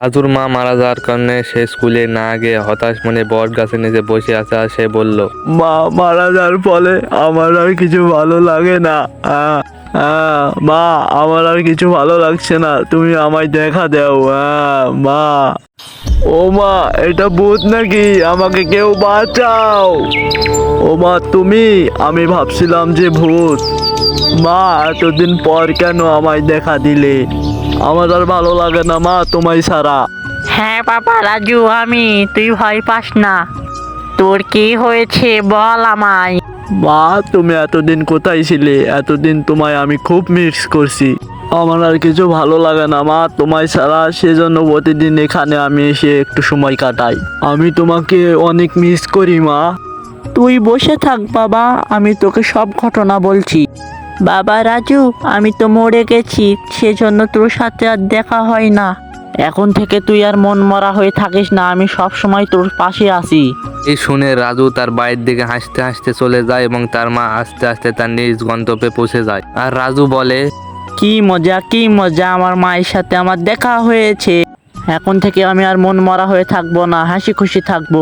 রাজুর মা মারা যাওয়ার কারণে সে স্কুলে না গিয়ে হতাশ মনে বট গাছের নিচে বসে আছে। আর সে বলল, মা মারা যাওয়ার ফলে আমার আর কিছু ভালো লাগে না। মা, আমার আর কিছু ভালো লাগছে না, তুমি আমায় দেখা দাও। মা, ও মা, এটা ভূত নাকি? আমাকে কেউ বাঁচাও। ও মা, তুমি? আমি ভাবছিলাম যে ভূত। মা, এতদিন পর কেন আমায় দেখা দিলে? আমার আর ভালো লাগে না মা তোমায় ছাড়া। হ্যাঁ বাবা রাজু, আমি। তুই ভয় পাস না। তোর কি হয়েছে বল আমায়। মা, তুমি এতদিন কোথায় ছিলে? এতদিন তোমায় আমি খুব মিস করছি। আমার আর কিছু ভালো লাগে না মা তোমায় ছাড়া, সেজন্য প্রতিদিন এখানে আমি এসে একটু সময় কাটাই। আমি তোমাকে অনেক মিস করি মা। তুই বসে থাক বাবা, আমি তোকে সব ঘটনা বলছি। বাবা রাজু, আমি তো মরে গেছি, সেজন্য তোর সাথে আর দেখা হয় না। এখন থেকে তুই আর মন মরা হয়ে থাকিস না, আমি সব সময় তোর পাশে আছি। এই শুনে রাজু তার বাড়ির দিকে হাসতে হাসতে চলে যায় এবং তার মা আস্তে আস্তে তার নিজ গন্তব্যে পৌঁছে যায়। আর রাজু বলে, কি মজা, কি মজা, আমার মায়ের সাথে আমার দেখা হয়েছে। এখন থেকে আমি আর মন মরা হয়ে থাকবো না, হাসি খুশি থাকবো।